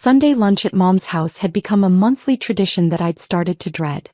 Sunday lunch at Mom's house had become a monthly tradition that I'd started to dread.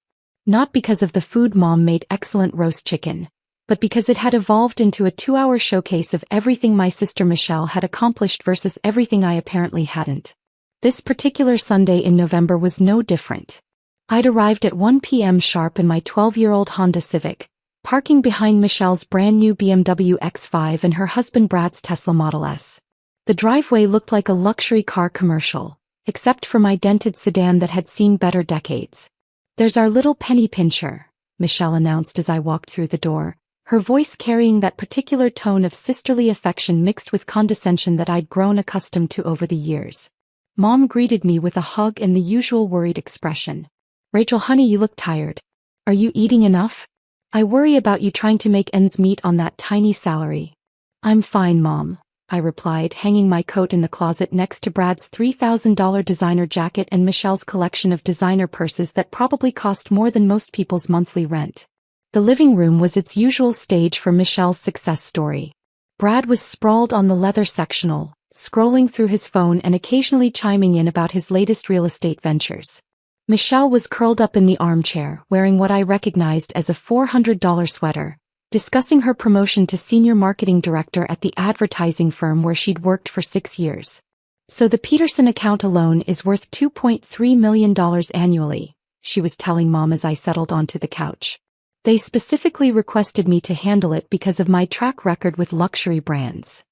Not because of the food Mom made excellent roast chicken, but because it had evolved into a 2-hour showcase of everything my sister Michelle had accomplished versus everything I apparently hadn't. This particular Sunday in November was no different. I'd arrived at 1 p.m. sharp in my 12-year-old Honda Civic, parking behind Michelle's brand-new BMW X5 and her husband Brad's Tesla Model S. The driveway looked like a luxury car commercial, except for my dented sedan that had seen better decades. "There's our little penny pincher," Michelle announced as I walked through the door, her voice carrying that particular tone of sisterly affection mixed with condescension that I'd grown accustomed to over the years. Mom greeted me with a hug and the usual worried expression. "Rachel, honey, you look tired. Are you eating enough? I worry about you trying to make ends meet on that tiny salary." "I'm fine, Mom," I replied, hanging my coat in the closet next to Brad's $3,000 designer jacket and Michelle's collection of designer purses that probably cost more than most people's monthly rent. The living room was its usual stage for Michelle's success story. Brad was sprawled on the leather sectional, scrolling through his phone and occasionally chiming in about his latest real estate ventures. Michelle was curled up in the armchair, wearing what I recognized as a $400 sweater, discussing her promotion to senior marketing director at the advertising firm where she'd worked for 6 years. "So the Peterson account alone is worth $2.3 million annually," she was telling Mom as I settled onto the couch. "They specifically requested me to handle it because of my track record with luxury brands."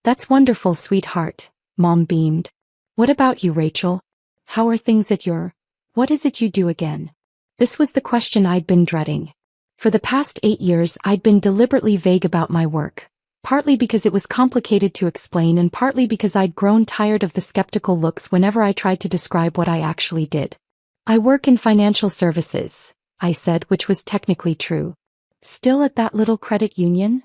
"That's wonderful, sweetheart," Mom beamed. "What about you, Rachel? How are things at your... What is it you do again?" This was the question I'd been dreading. For the past 8 years I'd been deliberately vague about my work, partly because it was complicated to explain and partly because I'd grown tired of the skeptical looks whenever I tried to describe what I actually did. "I work in financial services," I said, which was technically true. "Still at that little credit union?"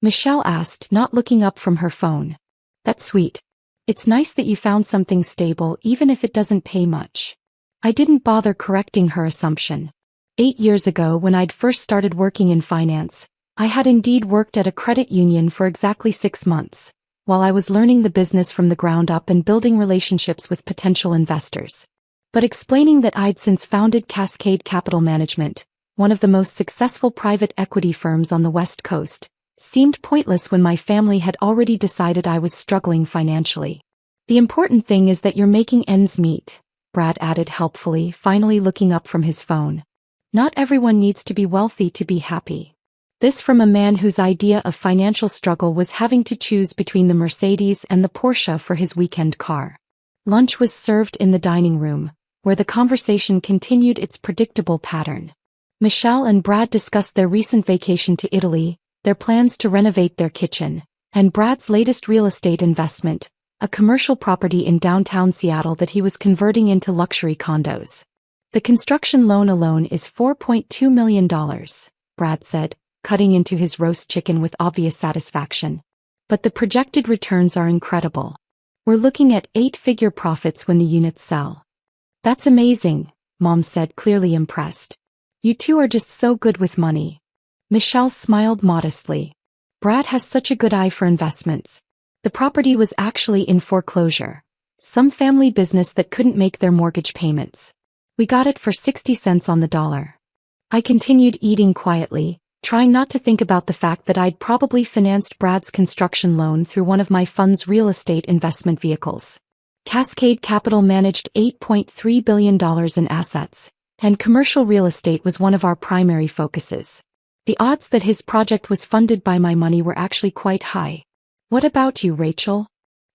Michelle asked, not looking up from her phone. "That's sweet. It's nice that you found something stable even if it doesn't pay much." I didn't bother correcting her assumption. 8 years ago, when I'd first started working in finance, I had indeed worked at a credit union for exactly 6 months, while I was learning the business from the ground up and building relationships with potential investors. But explaining that I'd since founded Cascade Capital Management, one of the most successful private equity firms on the West Coast, seemed pointless when my family had already decided I was struggling financially. "The important thing is that you're making ends meet," Brad added helpfully, finally looking up from his phone. "Not everyone needs to be wealthy to be happy." This from a man whose idea of financial struggle was having to choose between the Mercedes and the Porsche for his weekend car. Lunch was served in the dining room, where the conversation continued its predictable pattern. Michelle and Brad discussed their recent vacation to Italy, their plans to renovate their kitchen, and Brad's latest real estate investment, a commercial property in downtown Seattle that he was converting into luxury condos. "The construction loan alone is $4.2 million, Brad said, cutting into his roast chicken with obvious satisfaction. "But the projected returns are incredible. We're looking at 8-figure profits when the units sell." "That's amazing," Mom said, clearly impressed. "You two are just so good with money." Michelle smiled modestly. "Brad has such a good eye for investments. The property was actually in foreclosure. Some family business that couldn't make their mortgage payments. We got it for 60 cents on the dollar." I continued eating quietly, trying not to think about the fact that I'd probably financed Brad's construction loan through one of my fund's real estate investment vehicles. Cascade Capital managed $8.3 billion in assets, and commercial real estate was one of our primary focuses. The odds that his project was funded by my money were actually quite high. "What about you, Rachel?"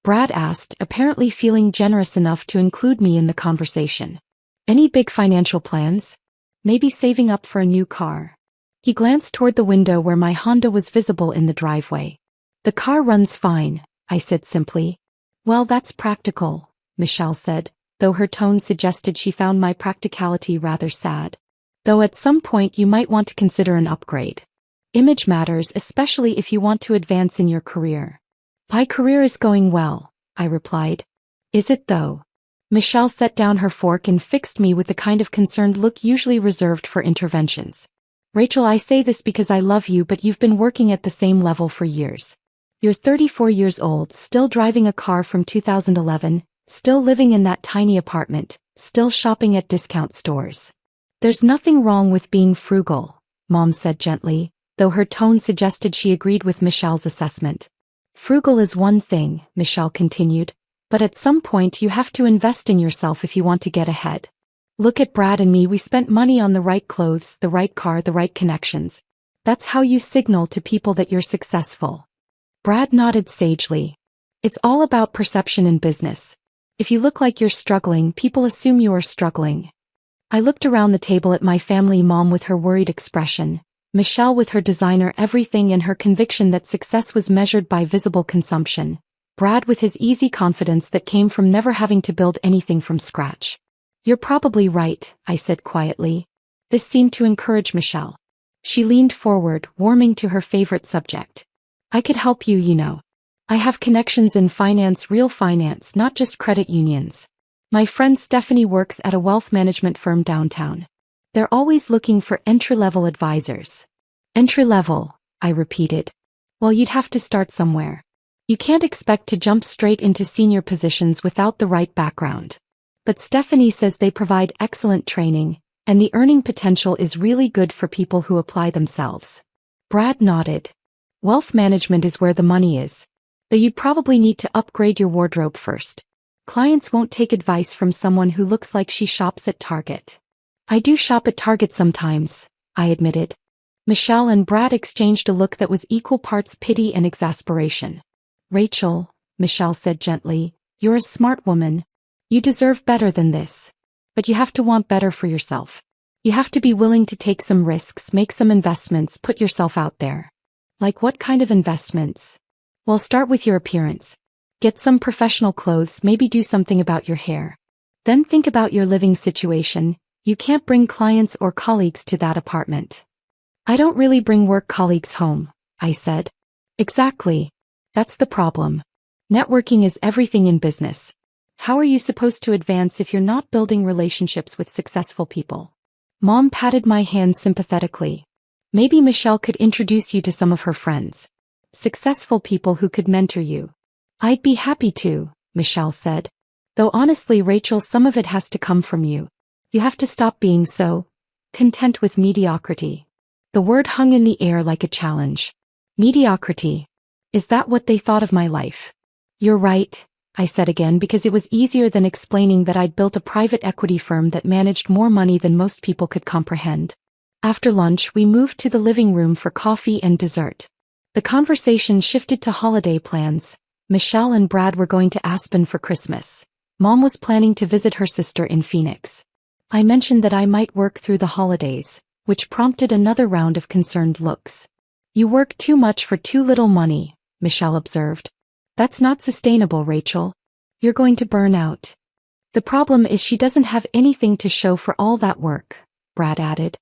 Brad asked, apparently feeling generous enough to include me in the conversation. "Any big financial plans? Maybe saving up for a new car?" He glanced toward the window where my Honda was visible in the driveway. "The car runs fine," I said simply. "Well, that's practical," Michelle said, though her tone suggested she found my practicality rather sad. "Though at some point you might want to consider an upgrade. Image matters, especially if you want to advance in your career." "My career is going well," I replied. "Is it though?" Michelle set down her fork and fixed me with the kind of concerned look usually reserved for interventions. "Rachel, I say this because I love you, but you've been working at the same level for years. You're 34 years old, still driving a car from 2011, Still living in that tiny apartment, still shopping at discount stores. There's nothing wrong with being frugal, Mom said gently, though her tone suggested she agreed with Michelle's assessment. Frugal is one thing, Michelle continued, but at some point you have to invest in yourself if you want to get ahead. Look at Brad and me, we spent money on the right clothes, the right car, the right connections. That's how you signal to people that you're successful. Brad nodded sagely. It's all about perception in business. If you look like you're struggling, people assume you are struggling. I looked around the table at my family, Mom with her worried expression, Michelle with her designer everything and her conviction that success was measured by visible consumption, Brad with his easy confidence that came from never having to build anything from scratch. You're probably right, I said quietly. This seemed to encourage Michelle. She leaned forward, warming to her favorite subject. I could help you, you know. I have connections in finance, real finance, not just credit unions. My friend Stephanie works at a wealth management firm downtown. They're always looking for entry-level advisors. Entry-level, I repeated. Well, you'd have to start somewhere. You can't expect to jump straight into senior positions without the right background. But Stephanie says they provide excellent training, and the earning potential is really good for people who apply themselves. Brad nodded. Wealth management is where the money is. Though you'd probably need to upgrade your wardrobe first. Clients won't take advice from someone who looks like she shops at Target. I do shop at Target sometimes, I admitted. Michelle and Brad exchanged a look that was equal parts pity and exasperation. Rachel, Michelle said gently, you're a smart woman. You deserve better than this. But you have to want better for yourself. You have to be willing to take some risks, make some investments, put yourself out there. Like what kind of investments? Well, start with your appearance. Get some professional clothes, maybe do something about your hair. Then think about your living situation. You can't bring clients or colleagues to that apartment. I don't really bring work colleagues home, I said. Exactly. That's the problem. Networking is everything in business. How are you supposed to advance if you're not building relationships with successful people? Mom patted my hand sympathetically. Maybe Michelle could introduce you to some of her friends. Successful people who could mentor you. I'd be happy to, Michelle said. Though honestly, Rachel, some of it has to come from you. You have to stop being so content with mediocrity. The word hung in the air like a challenge. Mediocrity. Is that what they thought of my life? You're right, I said again because it was easier than explaining that I'd built a private equity firm that managed more money than most people could comprehend. After lunch, we moved to the living room for coffee and dessert. The conversation shifted to holiday plans. Michelle and Brad were going to Aspen for Christmas. Mom was planning to visit her sister in Phoenix. I mentioned that I might work through the holidays, which prompted another round of concerned looks. You work too much for too little money, Michelle observed. That's not sustainable, Rachel. You're going to burn out. The problem is she doesn't have anything to show for all that work, Brad added.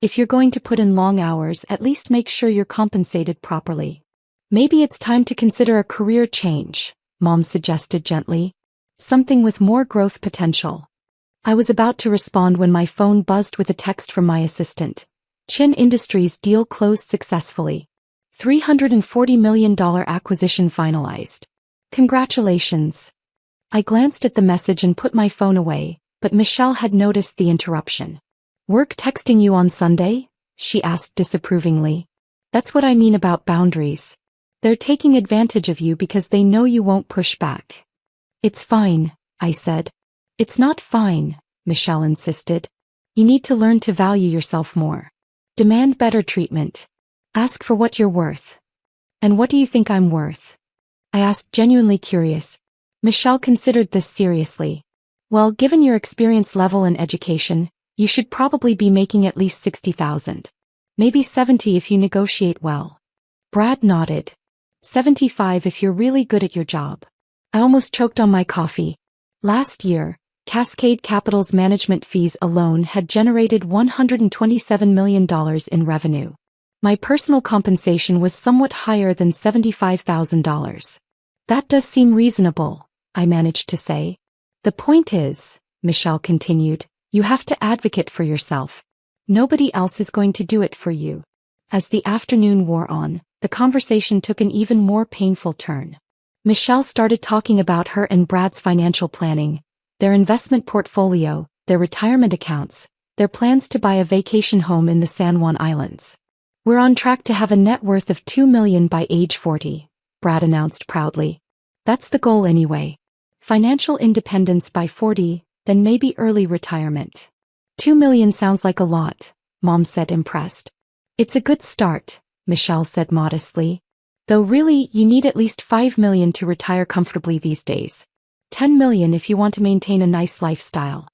If you're going to put in long hours, at least make sure you're compensated properly. Maybe it's time to consider a career change, Mom suggested gently. Something with more growth potential. I was about to respond when my phone buzzed with a text from my assistant. Chin Industries deal closed successfully. $340 million acquisition finalized. Congratulations. I glanced at the message and put my phone away, but Michelle had noticed the interruption. Work texting you on Sunday? She asked disapprovingly. That's what I mean about boundaries. They're taking advantage of you because they know you won't push back. It's fine, I said. It's not fine, Michelle insisted. You need to learn to value yourself more. Demand better treatment. Ask for what you're worth. And what do you think I'm worth? I asked, genuinely curious. Michelle considered this seriously. Well, given your experience level and education, you should probably be making at least $60,000. Maybe $70 if you negotiate well. Brad nodded. $75 if you're really good at your job. I almost choked on my coffee. Last year, Cascade Capital's management fees alone had generated $127 million in revenue. My personal compensation was somewhat higher than $75,000. That does seem reasonable, I managed to say. The point is, Michelle continued, you have to advocate for yourself. Nobody else is going to do it for you. As the afternoon wore on, the conversation took an even more painful turn. Michelle started talking about her and Brad's financial planning, their investment portfolio, their retirement accounts, their plans to buy a vacation home in the San Juan Islands. "We're on track to have a net worth of $2 million by age 40, Brad announced proudly. "That's the goal anyway. Financial independence by 40, then maybe early retirement." $2 million sounds like a lot, Mom said, impressed. "It's a good start," Michelle said modestly. "Though really, you need at least $5 million to retire comfortably these days. $10 million if you want to maintain a nice lifestyle."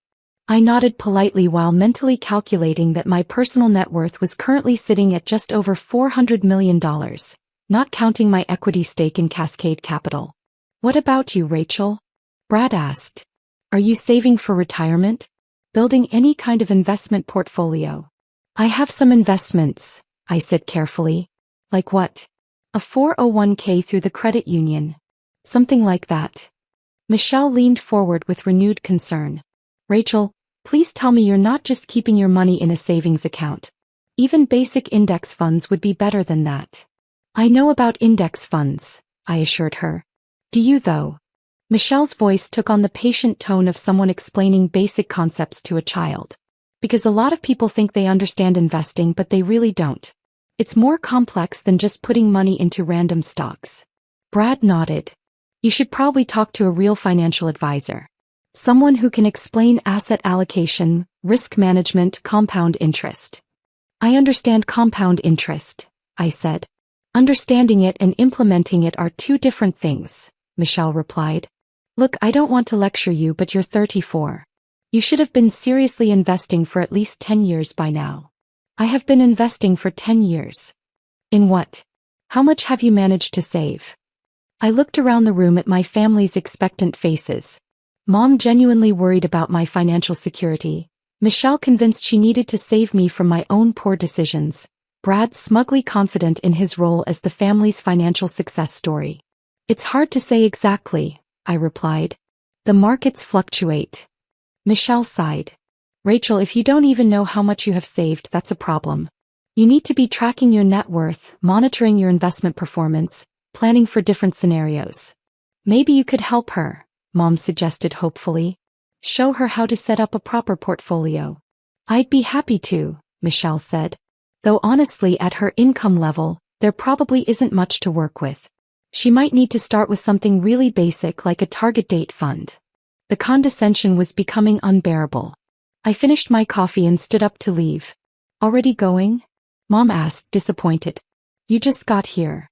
I nodded politely while mentally calculating that my personal net worth was currently sitting at just over $400 million, not counting my equity stake in Cascade Capital. "What about you, Rachel?" Brad asked. "Are you saving for retirement? Building any kind of investment portfolio?" "I have some investments," I said carefully. "Like what?" "A 401k through the credit union. Something like that." Michelle leaned forward with renewed concern. "Rachel, please tell me you're not just keeping your money in a savings account. Even basic index funds would be better than that." "I know about index funds," I assured her. "Do you though?" Michelle's voice took on the patient tone of someone explaining basic concepts to a child. "Because a lot of people think they understand investing but they really don't. It's more complex than just putting money into random stocks." Brad nodded. "You should probably talk to a real financial advisor. Someone who can explain asset allocation, risk management, compound interest." "I understand compound interest," I said. "Understanding it and implementing it are two different things," Michelle replied. "Look, I don't want to lecture you, but you're 34. You should have been seriously investing for at least 10 years by now." "I have been investing for 10 years. "In what? How much have you managed to save?" I looked around the room at my family's expectant faces. Mom genuinely worried about my financial security. Michelle convinced she needed to save me from my own poor decisions. Brad smugly confident in his role as the family's financial success story. "It's hard to say exactly," I replied. "The markets fluctuate." Michelle sighed. "Rachel, if you don't even know how much you have saved, that's a problem. You need to be tracking your net worth, monitoring your investment performance, planning for different scenarios." "Maybe you could help her," Mom suggested hopefully. "Show her how to set up a proper portfolio." "I'd be happy to," Michelle said. "Though honestly, at her income level, there probably isn't much to work with. She might need to start with something really basic like a target date fund." The condescension was becoming unbearable. I finished my coffee and stood up to leave. "Already going?" Mom asked, disappointed. "You just got here."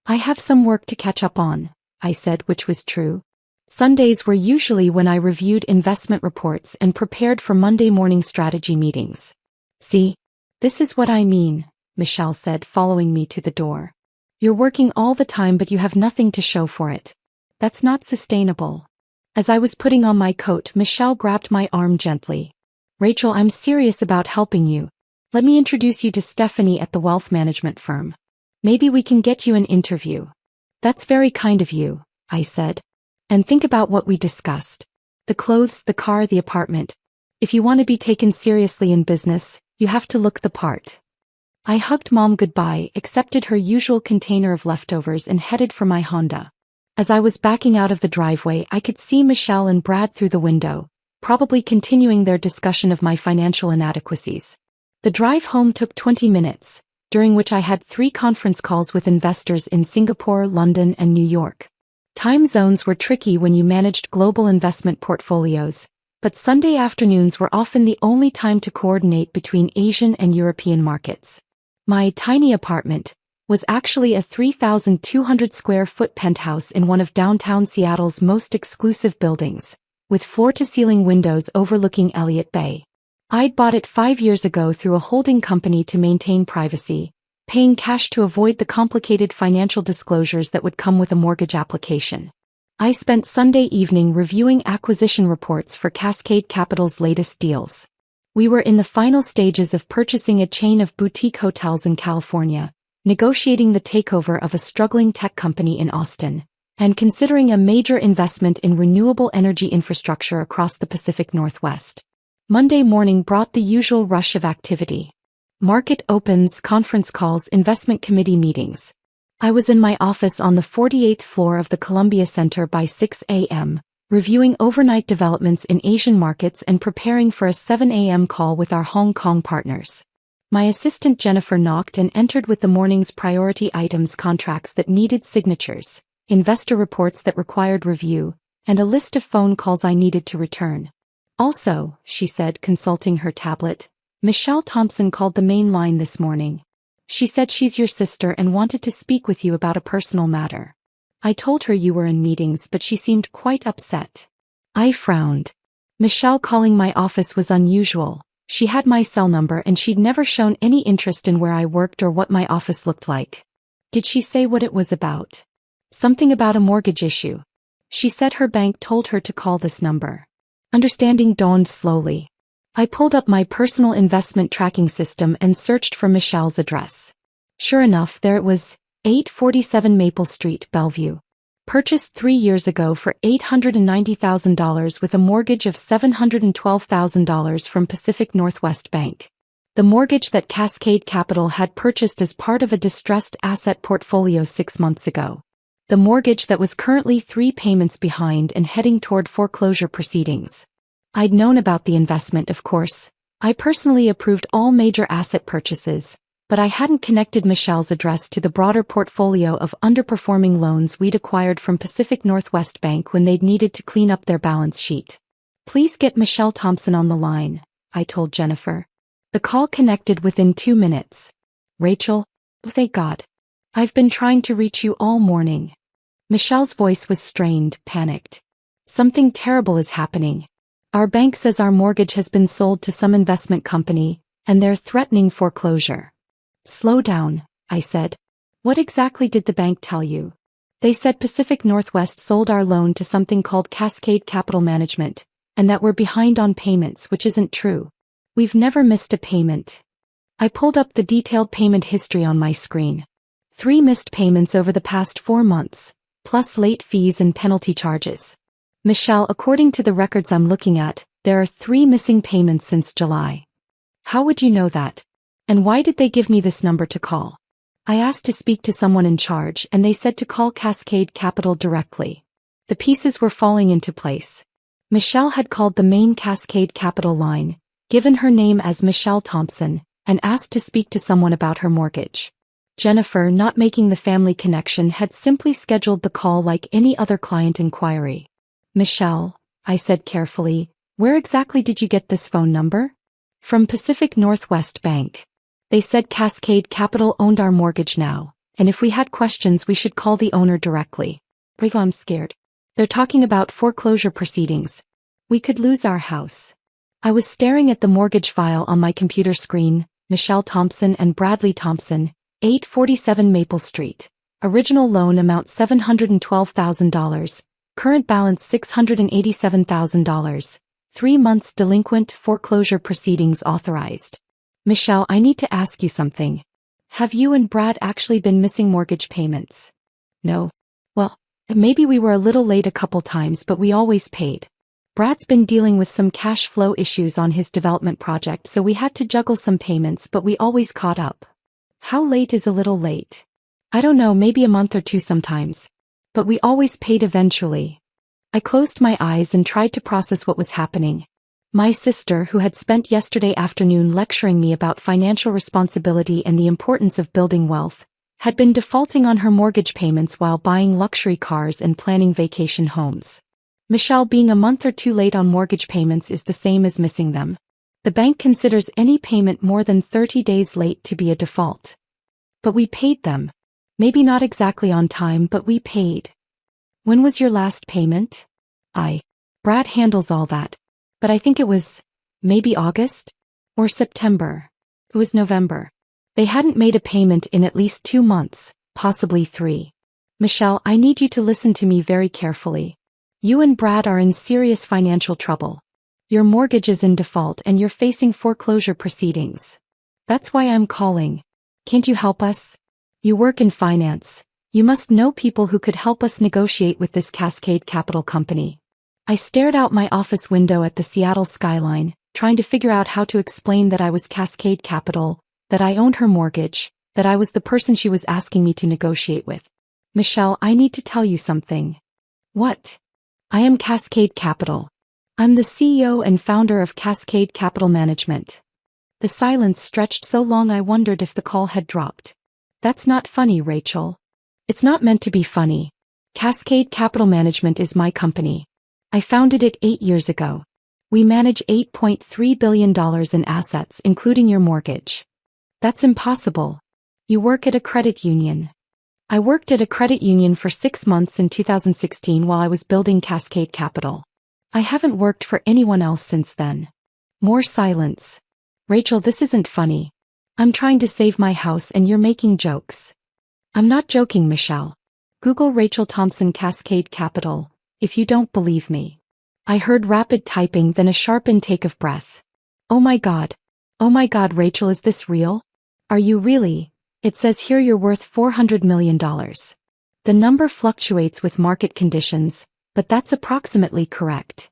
"I have some work to catch up on," I said, which was true. Sundays were usually when I reviewed investment reports and prepared for Monday morning strategy meetings. "See? This is what I mean," Michelle said, following me to the door. "You're working all the time but you have nothing to show for it. That's not sustainable." As I was putting on my coat, Michelle grabbed my arm gently. "Rachel, I'm serious about helping you. Let me introduce you to Stephanie at the wealth management firm. Maybe we can get you an interview." "That's very kind of you," I said. "And think about what we discussed. The clothes, the car, the apartment. If you want to be taken seriously in business, you have to look the part." I hugged Mom goodbye, accepted her usual container of leftovers and headed for my Honda. As I was backing out of the driveway, I could see Michelle and Brad through the window, probably continuing their discussion of my financial inadequacies. The drive home took 20 minutes, during which I had 3 conference calls with investors in Singapore, London, and New York. Time zones were tricky when you managed global investment portfolios, but Sunday afternoons were often the only time to coordinate between Asian and European markets. My tiny apartment was actually a 3,200 square foot penthouse in one of downtown Seattle's most exclusive buildings, with floor-to-ceiling windows overlooking Elliott Bay. I'd bought it 5 years ago through a holding company to maintain privacy, paying cash to avoid the complicated financial disclosures that would come with a mortgage application. I spent Sunday evening reviewing acquisition reports for Cascade Capital's latest deals. We were in the final stages of purchasing a chain of boutique hotels in California, negotiating the takeover of a struggling tech company in Austin, and considering a major investment in renewable energy infrastructure across the Pacific Northwest. Monday morning brought the usual rush of activity. Market opens, conference calls, investment committee meetings. I was in my office on the 48th floor of the Columbia Center by 6 a.m., reviewing overnight developments in Asian markets and preparing for a 7 a.m. call with our Hong Kong partners. My assistant Jennifer knocked and entered with the morning's priority items, contracts that needed signatures, investor reports that required review, and a list of phone calls I needed to return. Also, she said, consulting her tablet, Michelle Thompson called the main line this morning. She said she's your sister and wanted to speak with you about a personal matter. I told her you were in meetings, but she seemed quite upset. I frowned. Michelle calling my office was unusual. She had my cell number and she'd never shown any interest in where I worked or what my office looked like. Did she say what it was about? Something about a mortgage issue. She said her bank told her to call this number. Understanding dawned slowly. I pulled up my personal investment tracking system and searched for Michelle's address. Sure enough, there it was, 847 Maple Street, Bellevue. Purchased 3 years ago for $890,000 with a mortgage of $712,000 from Pacific Northwest Bank. The mortgage that Cascade Capital had purchased as part of a distressed asset portfolio 6 months ago. The mortgage that was currently 3 payments behind and heading toward foreclosure proceedings. I'd known about the investment, of course. I personally approved all major asset purchases, but I hadn't connected Michelle's address to the broader portfolio of underperforming loans we'd acquired from Pacific Northwest Bank when they'd needed to clean up their balance sheet. Please get Michelle Thompson on the line, I told Jennifer. The call connected within 2 minutes. Rachel? Oh, thank God. I've been trying to reach you all morning. Michelle's voice was strained, panicked. Something terrible is happening. Our bank says our mortgage has been sold to some investment company, and they're threatening foreclosure. Slow down, I said. What exactly did the bank tell you? They said Pacific Northwest sold our loan to something called Cascade Capital Management, and that we're behind on payments, which isn't true. We've never missed a payment. I pulled up the detailed payment history on my screen. 3 missed payments over the past 4 months, plus late fees and penalty charges. Michelle, according to the records I'm looking at, there are 3 missing payments since July. How would you know that? And why did they give me this number to call? I asked to speak to someone in charge and they said to call Cascade Capital directly. The pieces were falling into place. Michelle had called the main Cascade Capital line, given her name as Michelle Thompson, and asked to speak to someone about her mortgage. Jennifer, not making the family connection, had simply scheduled the call like any other client inquiry. Michelle, I said carefully, where exactly did you get this phone number? From Pacific Northwest Bank. They said Cascade Capital owned our mortgage now, and if we had questions we should call the owner directly. Rico, I'm scared. They're talking about foreclosure proceedings. We could lose our house. I was staring at the mortgage file on my computer screen, Michelle Thompson and Bradley Thompson, 847 Maple Street. Original loan amount $712,000, current balance $687,000, 3 months delinquent, foreclosure proceedings authorized. Michelle, I need to ask you something. Have you and Brad actually been missing mortgage payments? No. Well, maybe we were a little late a couple times, but we always paid. Brad's been dealing with some cash flow issues on his development project, so we had to juggle some payments, but we always caught up. How late is a little late? I don't know, maybe a month or 2 sometimes. But we always paid eventually. I closed my eyes and tried to process what was happening. My sister, who had spent yesterday afternoon lecturing me about financial responsibility and the importance of building wealth, had been defaulting on her mortgage payments while buying luxury cars and planning vacation homes. Michelle, being a month or 2 late on mortgage payments is the same as missing them. The bank considers any payment more than 30 days late to be a default. But we paid them. Maybe not exactly on time, but we paid. When was your last payment? Brad handles all that. But I think it was, maybe August? Or September. It was November. They hadn't made a payment in at least 2 months, possibly 3. Michelle, I need you to listen to me very carefully. You and Brad are in serious financial trouble. Your mortgage is in default and you're facing foreclosure proceedings. That's why I'm calling. Can't you help us? You work in finance. You must know people who could help us negotiate with this Cascade Capital company. I stared out my office window at the Seattle skyline, trying to figure out how to explain that I was Cascade Capital, that I owned her mortgage, that I was the person she was asking me to negotiate with. Michelle, I need to tell you something. What? I am Cascade Capital. I'm the CEO and founder of Cascade Capital Management. The silence stretched so long I wondered if the call had dropped. That's not funny, Rachel. It's not meant to be funny. Cascade Capital Management is my company. I founded it 8 years ago. We manage $8.3 billion in assets, including your mortgage. That's impossible. You work at a credit union. I worked at a credit union for 6 months in 2016 while I was building Cascade Capital. I haven't worked for anyone else since then. More silence. Rachel, this isn't funny. I'm trying to save my house and you're making jokes. I'm not joking, Michelle. Google Rachel Thompson Cascade Capital, if you don't believe me. I heard rapid typing, then a sharp intake of breath. Oh my God, Rachel, is this real? Are you really? It says here you're worth $400 million. The number fluctuates with market conditions, but that's approximately correct.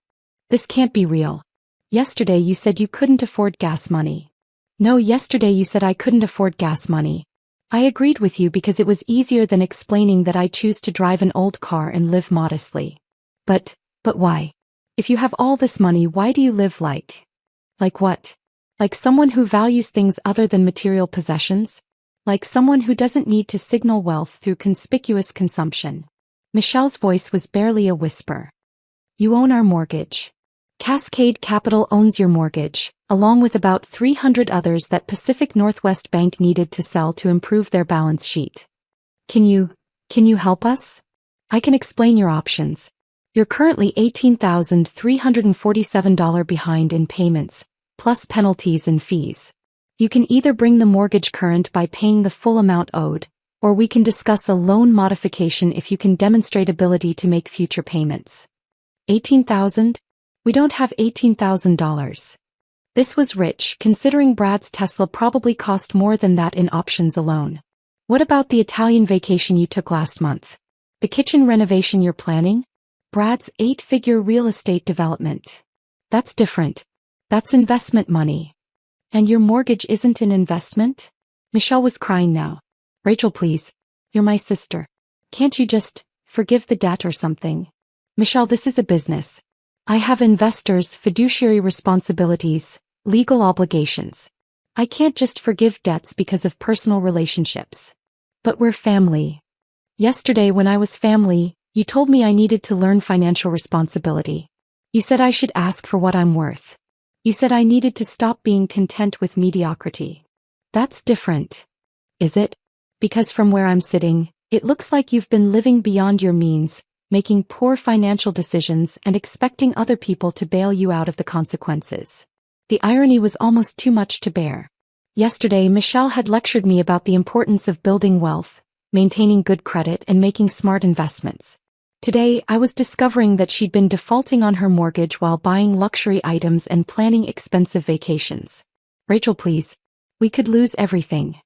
This can't be real. Yesterday you said you couldn't afford gas money. No, yesterday you said I couldn't afford gas money. I agreed with you because it was easier than explaining that I choose to drive an old car and live modestly. But why? If you have all this money, why do you live like what? Like someone who values things other than material possessions? Like someone who doesn't need to signal wealth through conspicuous consumption. Michelle's voice was barely a whisper. You own our mortgage. Cascade Capital owns your mortgage, along with about 300 others that Pacific Northwest Bank needed to sell to improve their balance sheet. Can you help us? I can explain your options. You're currently $18,347 behind in payments, plus penalties and fees. You can either bring the mortgage current by paying the full amount owed, or we can discuss a loan modification if you can demonstrate ability to make future payments. $18,000? We don't have $18,000. This was rich, considering Brad's Tesla probably cost more than that in options alone. What about the Italian vacation you took last month? The kitchen renovation you're planning? Brad's 8-figure real estate development. That's different. That's investment money. And your mortgage isn't an investment? Michelle was crying now. Rachel, please. You're my sister. Can't you just forgive the debt or something? Michelle, this is a business. I have investors, fiduciary responsibilities, legal obligations. I can't just forgive debts because of personal relationships. But we're family. Yesterday when I was family, you told me I needed to learn financial responsibility. You said I should ask for what I'm worth. You said I needed to stop being content with mediocrity. That's different. Is it? Because from where I'm sitting, it looks like you've been living beyond your means, making poor financial decisions and expecting other people to bail you out of the consequences. The irony was almost too much to bear. Yesterday, Michelle had lectured me about the importance of building wealth, maintaining good credit, and making smart investments. Today, I was discovering that she'd been defaulting on her mortgage while buying luxury items and planning expensive vacations. Rachel, please. We could lose everything.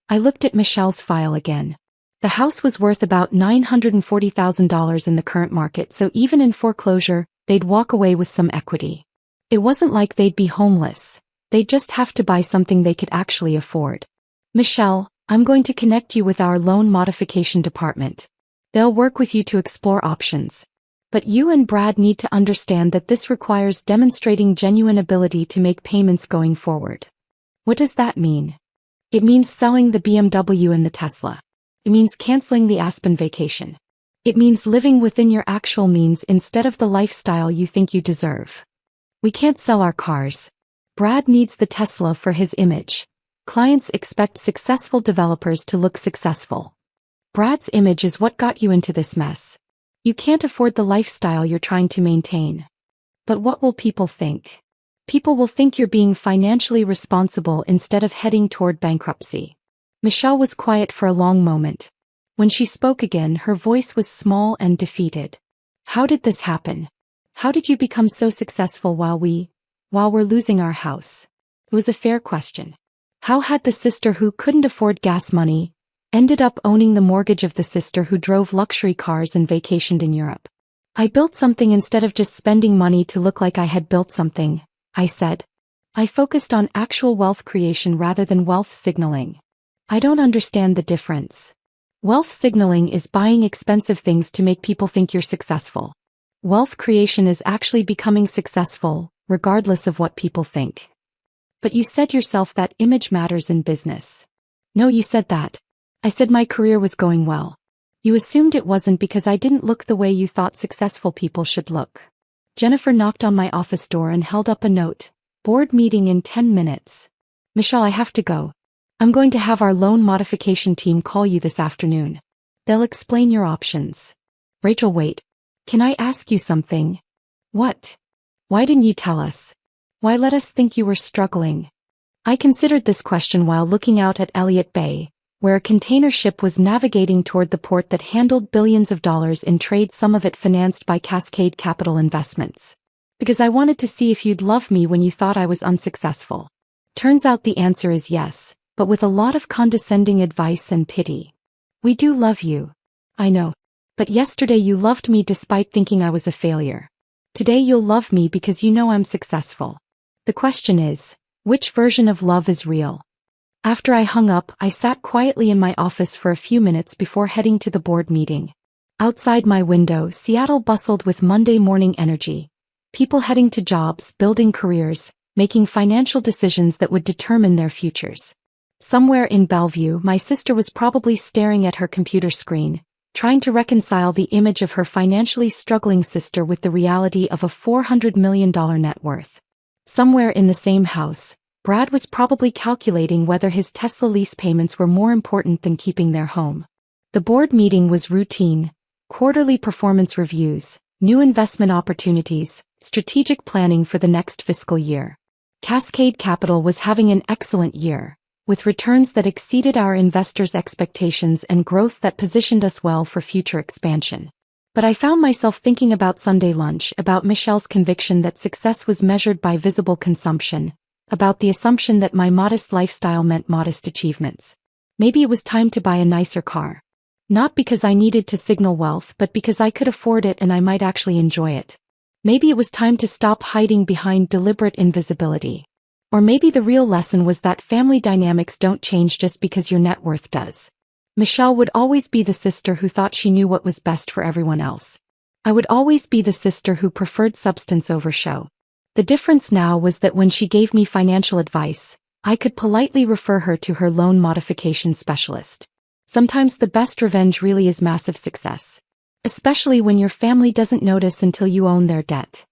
I looked at Michelle's file again. The house was worth about $940,000 in the current market, so even in foreclosure, they'd walk away with some equity. It wasn't like they'd be homeless. They'd just have to buy something they could actually afford. Michelle, I'm going to connect you with our loan modification department. They'll work with you to explore options. But you and Brad need to understand that this requires demonstrating genuine ability to make payments going forward. What does that mean? It means selling the BMW and the Tesla. It means canceling the Aspen vacation. It means living within your actual means instead of the lifestyle you think you deserve. We can't sell our cars. Brad needs the Tesla for his image. Clients expect successful developers to look successful. Brad's image is what got you into this mess. You can't afford the lifestyle you're trying to maintain. But what will people think? People will think you're being financially responsible instead of heading toward bankruptcy. Michelle was quiet for a long moment. When she spoke again, her voice was small and defeated. How did this happen? How did you become so successful while we're losing our house? It was a fair question. How had the sister who couldn't afford gas money ended up owning the mortgage of the sister who drove luxury cars and vacationed in Europe? I built something instead of just spending money to look like I had built something, I said. I focused on actual wealth creation rather than wealth signaling. I don't understand the difference. Wealth signaling is buying expensive things to make people think you're successful. Wealth creation is actually becoming successful, regardless of what people think. But you said yourself that image matters in business. No, you said that. I said my career was going well. You assumed it wasn't because I didn't look the way you thought successful people should look. Jennifer knocked on my office door and held up a note. Board meeting in 10 minutes. Michelle, I have to go. I'm going to have our loan modification team call you this afternoon. They'll explain your options. Rachel, wait. Can I ask you something? What? Why didn't you tell us? Why let us think you were struggling? I considered this question while looking out at Elliott Bay, where a container ship was navigating toward the port that handled billions of dollars in trade, some of it financed by Cascade Capital Investments. Because I wanted to see if you'd love me when you thought I was unsuccessful. Turns out the answer is yes, but with a lot of condescending advice and pity. We do love you. I know. But yesterday you loved me despite thinking I was a failure. Today you'll love me because you know I'm successful. The question is, which version of love is real? After I hung up, I sat quietly in my office for a few minutes before heading to the board meeting. Outside my window, Seattle bustled with Monday morning energy. People heading to jobs, building careers, making financial decisions that would determine their futures. Somewhere in Bellevue, my sister was probably staring at her computer screen, trying to reconcile the image of her financially struggling sister with the reality of a $400 million net worth. Somewhere in the same house, Brad was probably calculating whether his Tesla lease payments were more important than keeping their home. The board meeting was routine: quarterly performance reviews, new investment opportunities, strategic planning for the next fiscal year. Cascade Capital was having an excellent year, with returns that exceeded our investors' expectations and growth that positioned us well for future expansion. But I found myself thinking about Sunday lunch, about Michelle's conviction that success was measured by visible consumption, about the assumption that my modest lifestyle meant modest achievements. Maybe it was time to buy a nicer car. Not because I needed to signal wealth, but because I could afford it and I might actually enjoy it. Maybe it was time to stop hiding behind deliberate invisibility. Or maybe the real lesson was that family dynamics don't change just because your net worth does. Michelle would always be the sister who thought she knew what was best for everyone else. I would always be the sister who preferred substance over show. The difference now was that when she gave me financial advice, I could politely refer her to her loan modification specialist. Sometimes the best revenge really is massive success. Especially when your family doesn't notice until you own their debt.